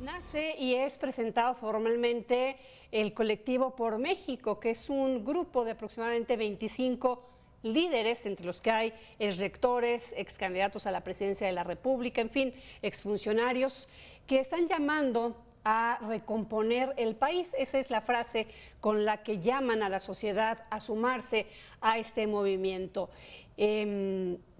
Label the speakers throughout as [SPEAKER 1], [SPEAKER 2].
[SPEAKER 1] Nace y es presentado formalmente el Colectivo por México, que es un grupo de aproximadamente 25 líderes, entre los que hay exrectores, excandidatos a la presidencia de la República, en fin, exfuncionarios, que están llamando a recomponer el país. Esa es la frase con la que llaman a la sociedad a sumarse a este movimiento.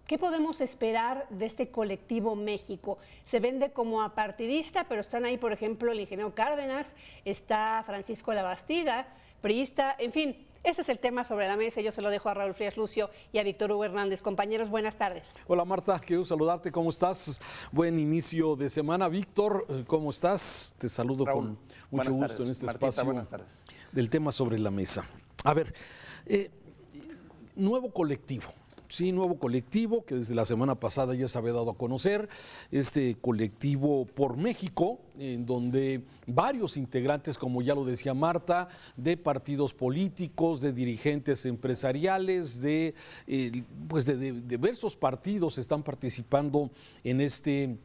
[SPEAKER 1] ¿Qué podemos esperar de este Colectivo México? Se vende como apartidista, pero están ahí, por ejemplo, el ingeniero Cárdenas, está Francisco Labastida, priista, en fin. Ese es el tema sobre la mesa. Yo se lo dejo a Raúl Frías Lucio y a Víctor Hugo Hernández. Compañeros, buenas tardes.
[SPEAKER 2] Hola Marta, quiero saludarte. ¿Cómo estás? Buen inicio de semana. Víctor, ¿cómo estás? Te saludo
[SPEAKER 3] Raúl,
[SPEAKER 2] con mucho gusto
[SPEAKER 3] tardes.
[SPEAKER 2] en este
[SPEAKER 3] Martita,
[SPEAKER 2] espacio
[SPEAKER 3] buenas tardes.
[SPEAKER 2] Del tema sobre la mesa. A ver, nuevo colectivo. Sí, nuevo colectivo que desde la semana pasada ya se había dado a conocer, este Colectivo por México, en donde varios integrantes, como ya lo decía Marta, de partidos políticos, de dirigentes empresariales, de diversos partidos están participando en este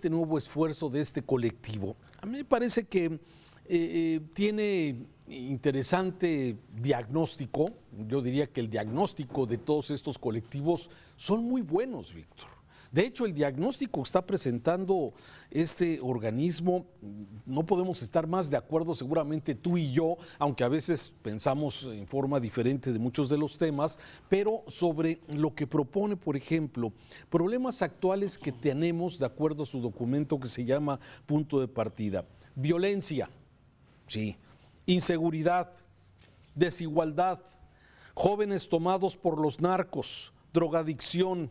[SPEAKER 2] nuevo esfuerzo de este colectivo. A mí me parece que tiene interesante diagnóstico. Yo diría que el diagnóstico de todos estos colectivos son muy buenos, Víctor. De hecho, el diagnóstico que está presentando este organismo, no podemos estar más de acuerdo seguramente tú y yo, aunque a veces pensamos en forma diferente de muchos de los temas, pero sobre lo que propone, por ejemplo, problemas actuales que tenemos de acuerdo a su documento que se llama Punto de Partida. Violencia, sí. Inseguridad, desigualdad, jóvenes tomados por los narcos, drogadicción,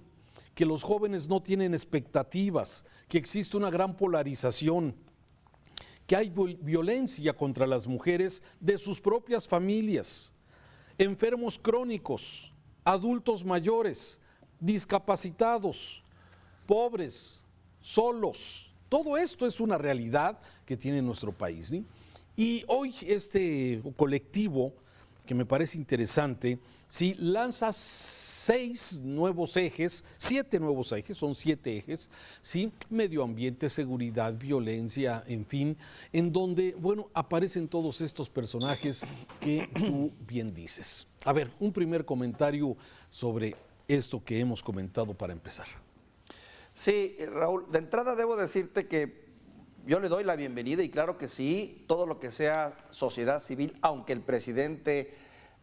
[SPEAKER 2] que los jóvenes no tienen expectativas, que existe una gran polarización, que hay violencia contra las mujeres de sus propias familias, enfermos crónicos, adultos mayores, discapacitados, pobres, solos. Todo esto es una realidad que tiene nuestro país, ¿sí? Y hoy este colectivo, que me parece interesante, sí, lanza 7 nuevos ejes, son 7 ejes, ¿sí? Medio ambiente, seguridad, violencia, en fin, en donde, bueno, aparecen todos estos personajes que tú bien dices. A ver, un primer comentario sobre esto que hemos comentado para empezar.
[SPEAKER 3] Sí, Raúl, de entrada debo decirte que yo le doy la bienvenida y claro que sí, todo lo que sea sociedad civil, aunque el presidente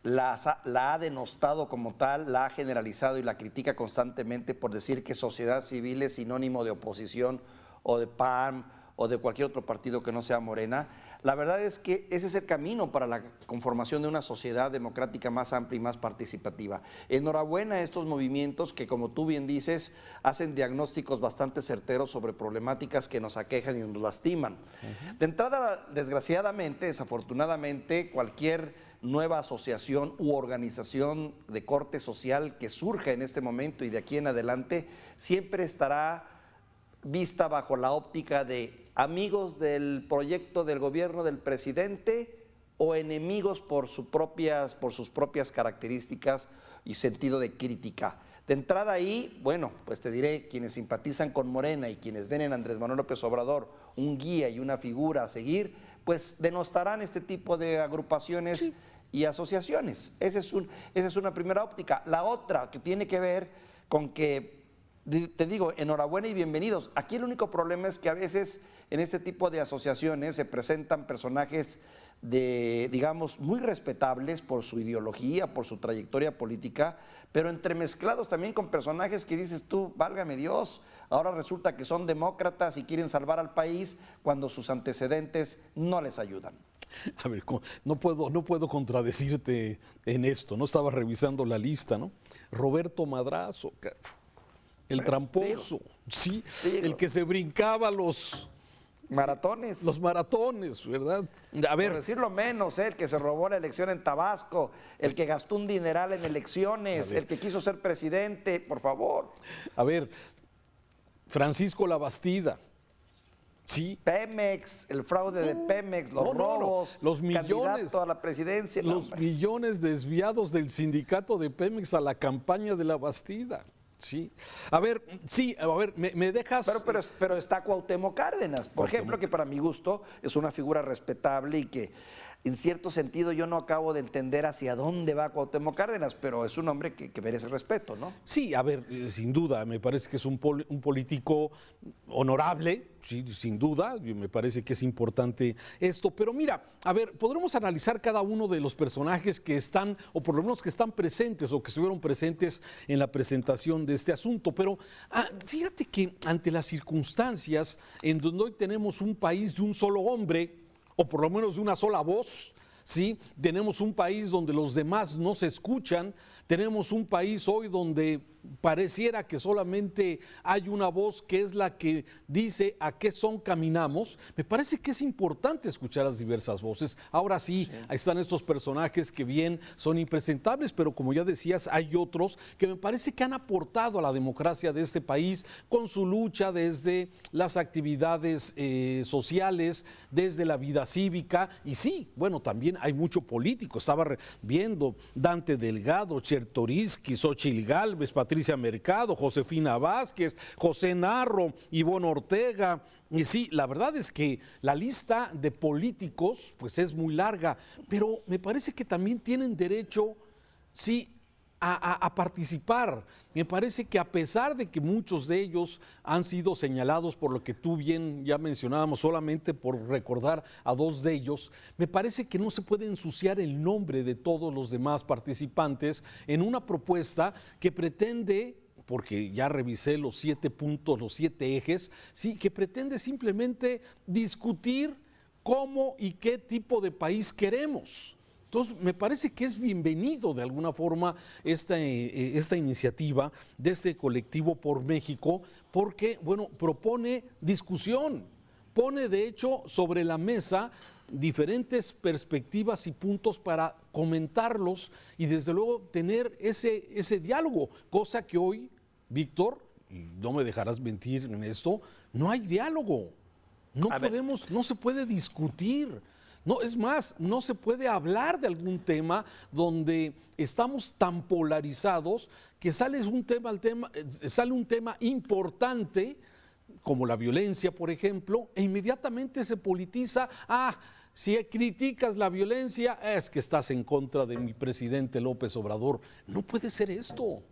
[SPEAKER 3] la ha denostado como tal, la ha generalizado y la critica constantemente por decir que sociedad civil es sinónimo de oposición o de PAN o de cualquier otro partido que no sea Morena. La verdad es que ese es el camino para la conformación de una sociedad democrática más amplia y más participativa. Enhorabuena a estos movimientos que, como tú bien dices, hacen diagnósticos bastante certeros sobre problemáticas que nos aquejan y nos lastiman. De entrada, desgraciadamente, desafortunadamente, cualquier nueva asociación u organización de corte social que surja en este momento y de aquí en adelante siempre estará vista bajo la óptica de amigos del proyecto del gobierno del presidente o enemigos por sus propias características y sentido de crítica. De entrada ahí, bueno, pues te diré, quienes simpatizan con Morena y quienes ven en Andrés Manuel López Obrador un guía y una figura a seguir, pues denostarán este tipo de agrupaciones sí. Y asociaciones. Esa es una primera óptica. La otra que tiene que ver con que, te digo, enhorabuena y bienvenidos. Aquí el único problema es que a veces en este tipo de asociaciones se presentan personajes digamos, muy respetables por su ideología, por su trayectoria política, pero entremezclados también con personajes que dices tú, válgame Dios, ahora resulta que son demócratas y quieren salvar al país cuando sus antecedentes no les ayudan.
[SPEAKER 2] A ver, no puedo contradecirte en esto, no estaba revisando la lista, ¿no? Roberto Madrazo, el tramposo, sí, el que se brincaba los
[SPEAKER 3] maratones.
[SPEAKER 2] Los maratones, ¿verdad? A ver.
[SPEAKER 3] Por decirlo menos, el que se robó la elección en Tabasco, el que gastó un dineral en elecciones, el que quiso ser presidente, por favor.
[SPEAKER 2] A ver, Francisco Labastida. Sí.
[SPEAKER 3] Pemex, el fraude de Pemex, los robos,
[SPEAKER 2] los millones,
[SPEAKER 3] candidato a la presidencia.
[SPEAKER 2] Los millones desviados del sindicato de Pemex a la campaña de Labastida. Sí. A ver, sí, a ver, me dejas.
[SPEAKER 3] Pero está Cuauhtémoc Cárdenas, por
[SPEAKER 2] Cuauhtémoc.
[SPEAKER 3] ejemplo, que para mi gusto es una figura respetable y que en cierto sentido yo no acabo de entender hacia dónde va Cuauhtémoc Cárdenas, pero es un hombre que merece respeto, ¿no?
[SPEAKER 2] Sí, a ver, sin duda, me parece que es un político honorable, sí, sin duda, me parece que es importante esto, pero mira, a ver, podremos analizar cada uno de los personajes que están, o por lo menos que están presentes o que estuvieron presentes en la presentación de este asunto, pero fíjate que ante las circunstancias en donde hoy tenemos un país de un solo hombre, o por lo menos de una sola voz, ¿sí? Tenemos un país donde los demás no se escuchan, tenemos un país hoy donde pareciera que solamente hay una voz que es la que dice a qué son caminamos. Me parece que es importante escuchar las diversas voces. Ahora sí, ahí están estos personajes que bien son impresentables, pero como ya decías, hay otros que me parece que han aportado a la democracia de este país con su lucha desde las actividades sociales, desde la vida cívica. Y sí, bueno, también hay mucho político. Estaba viendo Dante Delgado, Chertoriski, Xochitl Gálvez, Patricia Mercado, Josefina Vázquez, José Narro, Ivonne Ortega. Y sí, la verdad es que la lista de políticos pues es muy larga, pero me parece que también tienen derecho, sí, a participar. Me parece que a pesar de que muchos de ellos han sido señalados por lo que tú bien ya mencionábamos, solamente por recordar a dos de ellos, me parece que no se puede ensuciar el nombre de todos los demás participantes en una propuesta que pretende, porque ya revisé los 7 puntos, los 7 ejes, sí, que pretende simplemente discutir cómo y qué tipo de país queremos. Entonces, me parece que es bienvenido de alguna forma esta iniciativa de este colectivo por México, porque, bueno, propone discusión, pone de hecho sobre la mesa diferentes perspectivas y puntos para comentarlos y desde luego tener ese diálogo, cosa que hoy, Víctor, y no me dejarás mentir en esto, no hay diálogo, no se puede discutir. No, es más, no se puede hablar de algún tema donde estamos tan polarizados que sale un tema importante, como la violencia, por ejemplo, e inmediatamente se politiza. Si criticas la violencia, es que estás en contra de mi presidente López Obrador. No puede ser esto.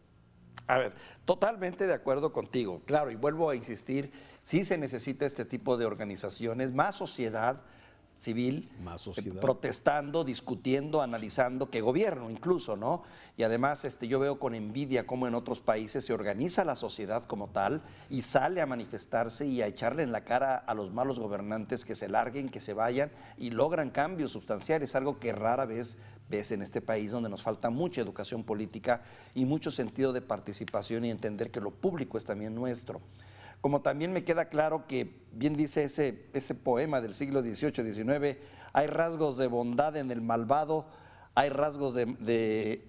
[SPEAKER 3] A ver, totalmente de acuerdo contigo. Claro, y vuelvo a insistir, sí se necesita este tipo de organizaciones, más sociedad civil, protestando, discutiendo, analizando, que gobierno incluso, ¿no? Y además yo veo con envidia cómo en otros países se organiza la sociedad como tal y sale a manifestarse y a echarle en la cara a los malos gobernantes que se larguen, que se vayan y logran cambios sustanciales, algo que rara vez ves en este país donde nos falta mucha educación política y mucho sentido de participación y entender que lo público es también nuestro. Como también me queda claro que, bien dice ese poema del siglo XVIII, XIX, hay rasgos de bondad en el malvado, hay rasgos de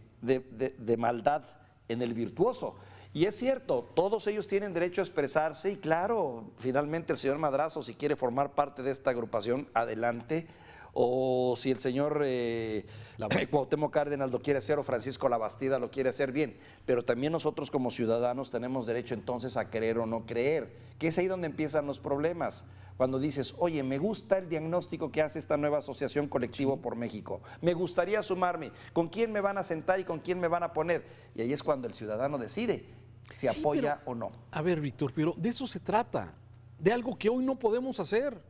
[SPEAKER 3] maldad en el virtuoso. Y es cierto, todos ellos tienen derecho a expresarse y claro, finalmente el señor Madrazo, si quiere formar parte de esta agrupación, adelante. O si el señor Cuauhtémoc Cárdenas lo quiere hacer o Francisco Labastida lo quiere hacer, bien, pero también nosotros como ciudadanos tenemos derecho entonces a creer o no creer, que es ahí donde empiezan los problemas, cuando dices, oye, me gusta el diagnóstico que hace esta nueva asociación Colectivo por México, me gustaría sumarme, ¿con quién me van a sentar y con quién me van a poner? Y ahí es cuando el ciudadano decide si apoya o no.
[SPEAKER 2] A ver, Víctor, pero de eso se trata, de algo que hoy no podemos hacer.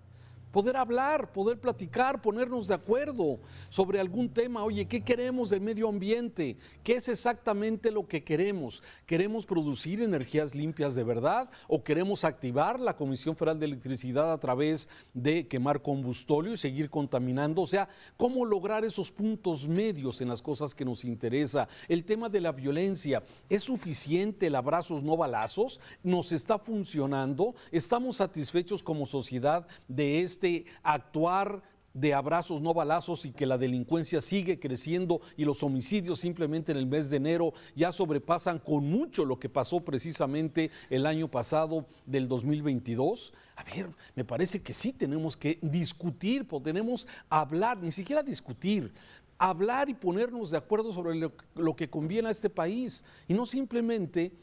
[SPEAKER 2] Poder hablar, poder platicar, ponernos de acuerdo sobre algún tema. Oye, ¿qué queremos del medio ambiente? ¿Qué es exactamente lo que queremos? ¿Queremos producir energías limpias de verdad? ¿O queremos activar la Comisión Federal de Electricidad a través de quemar combustóleo y seguir contaminando? O sea, ¿cómo lograr esos puntos medios en las cosas que nos interesa? El tema de la violencia, ¿es suficiente el abrazos no balazos? ¿Nos está funcionando? ¿Estamos satisfechos como sociedad de actuar de abrazos no balazos y que la delincuencia sigue creciendo y los homicidios simplemente en el mes de enero ya sobrepasan con mucho lo que pasó precisamente el año pasado del 2022? A ver, me parece que sí tenemos que discutir, podemos hablar, ni siquiera discutir, hablar y ponernos de acuerdo sobre lo que conviene a este país y no simplemente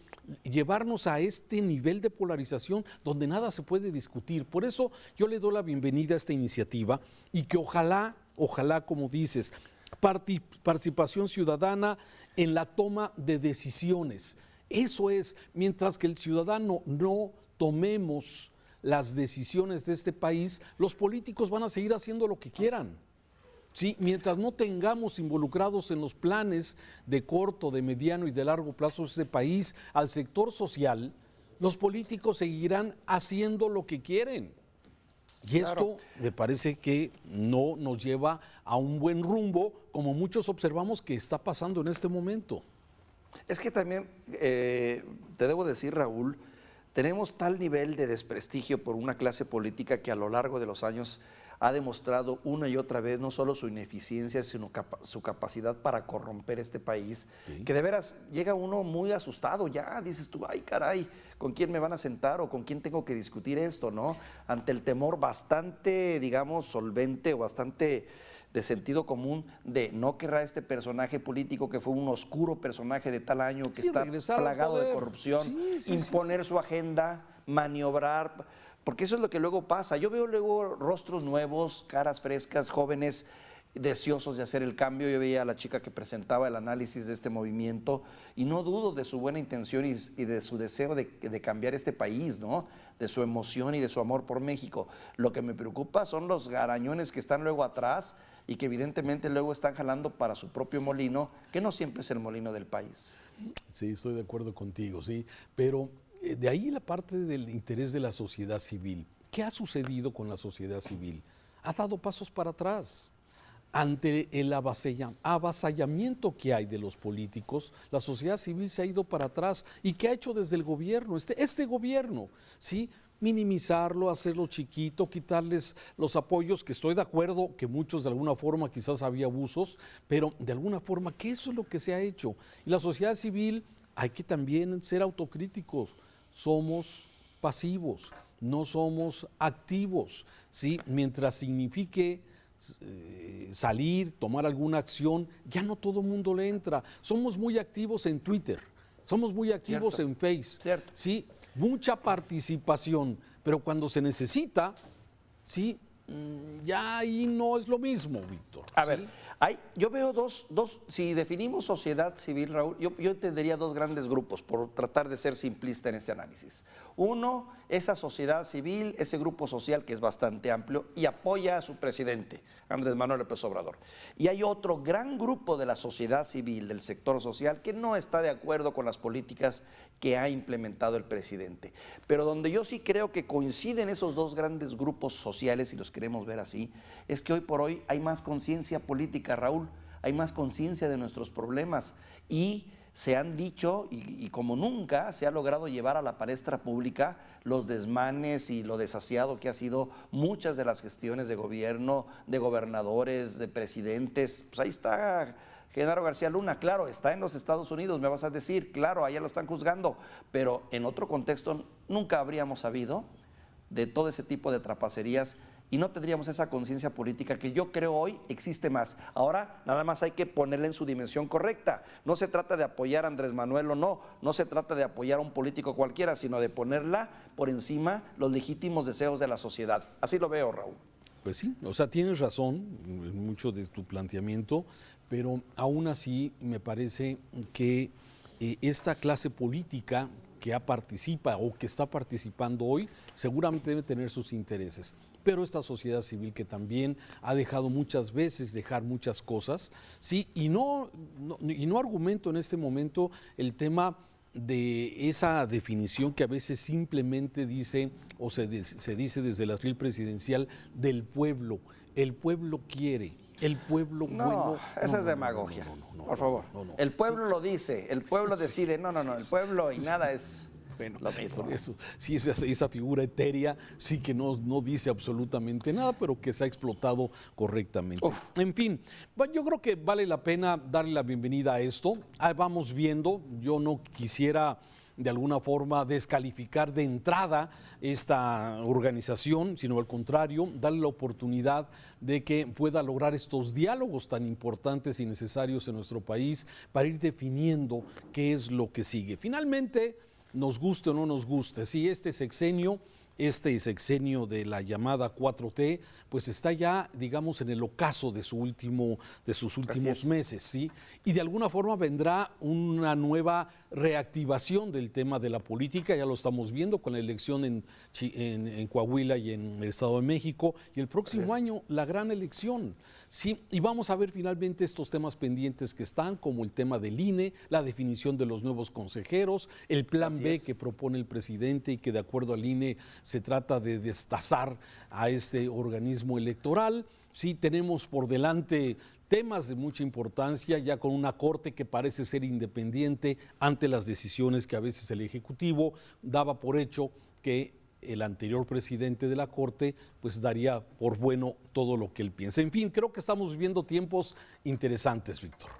[SPEAKER 2] llevarnos a este nivel de polarización donde nada se puede discutir. Por eso yo le doy la bienvenida a esta iniciativa y que ojalá, como dices, participación ciudadana en la toma de decisiones. Eso es, mientras que el ciudadano no tomemos las decisiones de este país, los políticos van a seguir haciendo lo que quieran. Sí, mientras no tengamos involucrados en los planes de corto, de mediano y de largo plazo de este país al sector social, los políticos seguirán haciendo lo que quieren. Y esto me parece que no nos lleva a un buen rumbo, como muchos observamos que está pasando en este momento.
[SPEAKER 3] Es que también, te debo decir, Raúl, tenemos tal nivel de desprestigio por una clase política que a lo largo de los años ha demostrado una y otra vez no solo su ineficiencia, sino su capacidad para corromper este país, que de veras llega uno muy asustado, ya dices tú, ay caray, ¿con quién me van a sentar o con quién tengo que discutir esto, no? Ante el temor bastante, digamos, solvente o bastante de sentido común de no querrá este personaje político que fue un oscuro personaje de tal año que está plagado de corrupción, imponer su agenda, maniobrar. Porque eso es lo que luego pasa. Yo veo luego rostros nuevos, caras frescas, jóvenes deseosos de hacer el cambio. Yo veía a la chica que presentaba el análisis de este movimiento y no dudo de su buena intención y de su deseo de cambiar este país, ¿no? De su emoción y de su amor por México. Lo que me preocupa son los garañones que están luego atrás y que evidentemente luego están jalando para su propio molino, que no siempre es el molino del país.
[SPEAKER 2] Sí, estoy de acuerdo contigo, sí, pero de ahí la parte del interés de la sociedad civil. ¿Qué ha sucedido con la sociedad civil? Ha dado pasos para atrás. Ante el avasallamiento que hay de los políticos, la sociedad civil se ha ido para atrás. ¿Y qué ha hecho desde el gobierno? Este gobierno, ¿sí? Minimizarlo, hacerlo chiquito, quitarles los apoyos, que estoy de acuerdo que muchos de alguna forma quizás había abusos, pero de alguna forma que eso es lo que se ha hecho. Y la sociedad civil hay que también ser autocríticos. Somos pasivos, no somos activos, ¿sí? Mientras signifique salir, tomar alguna acción, ya no todo el mundo le entra. Somos muy activos en Twitter, somos muy activos en Face, ¿sí? Mucha participación, pero cuando se necesita, ¿sí? Ya ahí no es lo mismo, Víctor.
[SPEAKER 3] A ver, yo veo dos, si definimos sociedad civil, Raúl, yo entendería dos grandes grupos, por tratar de ser simplista en este análisis. Uno, esa sociedad civil, ese grupo social que es bastante amplio y apoya a su presidente, Andrés Manuel López Obrador. Y hay otro gran grupo de la sociedad civil, del sector social, que no está de acuerdo con las políticas que ha implementado el presidente. Pero donde yo sí creo que coinciden esos dos grandes grupos sociales, si los queremos ver así, es que hoy por hoy hay más conciencia política, Raúl, hay más conciencia de nuestros problemas y se han dicho, y como nunca se ha logrado llevar a la palestra pública los desmanes y lo desasiado que ha sido muchas de las gestiones de gobierno, de gobernadores, de presidentes. Pues ahí está Genaro García Luna, claro, está en los Estados Unidos, me vas a decir, claro, allá lo están juzgando, pero en otro contexto nunca habríamos sabido de todo ese tipo de trapacerías y no tendríamos esa conciencia política que yo creo hoy existe más. Ahora nada más hay que ponerla en su dimensión correcta. No se trata de apoyar a Andrés Manuel o no se trata de apoyar a un político cualquiera, sino de ponerla por encima los legítimos deseos de la sociedad. Así lo veo, Raúl.
[SPEAKER 2] Pues sí, o sea, tienes razón en mucho de tu planteamiento, pero aún así me parece que esta clase política que participa o que está participando hoy seguramente debe tener sus intereses. Pero esta sociedad civil que también ha dejado muchas veces dejar muchas cosas, ¿sí? Y no argumento en este momento el tema de esa definición que a veces simplemente dice o se dice desde el atril presidencial del pueblo. El pueblo quiere, el pueblo bueno.
[SPEAKER 3] Esa es demagogia, por favor. El pueblo lo dice, el pueblo decide, el pueblo y nada es...
[SPEAKER 2] Bueno, lo mismo. Por eso, sí, esa figura etérea sí que no dice absolutamente nada, pero que se ha explotado correctamente. En fin, yo creo que vale la pena darle la bienvenida a esto. Vamos viendo, yo no quisiera de alguna forma descalificar de entrada esta organización, sino al contrario, darle la oportunidad de que pueda lograr estos diálogos tan importantes y necesarios en nuestro país para ir definiendo qué es lo que sigue. Finalmente, nos guste o no nos guste, si este sexenio de la llamada 4T, pues está ya, digamos, en el ocaso de sus últimos meses, ¿sí? Y de alguna forma vendrá una nueva reactivación del tema de la política, ya lo estamos viendo con la elección en Coahuila y en el Estado de México, y el próximo año la gran elección, ¿sí? Y vamos a ver finalmente estos temas pendientes que están, como el tema del INE, la definición de los nuevos consejeros, el plan B que propone el presidente y que de acuerdo al INE se trata de destazar a este organismo electoral. Sí, tenemos por delante temas de mucha importancia, ya con una corte que parece ser independiente ante las decisiones que a veces el Ejecutivo daba por hecho que el anterior presidente de la Corte pues daría por bueno todo lo que él piensa. En fin, creo que estamos viviendo tiempos interesantes, Víctor.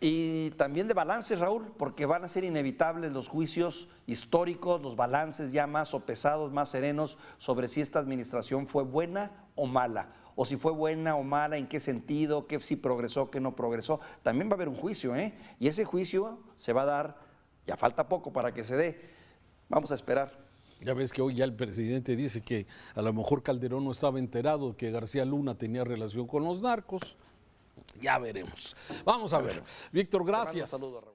[SPEAKER 3] Y también de balances, Raúl, porque van a ser inevitables los juicios históricos, los balances ya más sopesados, más serenos sobre si esta administración fue buena o mala, o si fue buena o mala, en qué sentido, qué si progresó, qué no progresó. También va a haber un juicio, y ese juicio se va a dar, ya falta poco para que se dé, vamos a esperar.
[SPEAKER 2] Ya ves que hoy ya el presidente dice que a lo mejor Calderón no estaba enterado que García Luna tenía relación con los narcos. Ya veremos. Vamos a ver. Víctor, gracias.
[SPEAKER 3] Saludos, Raúl.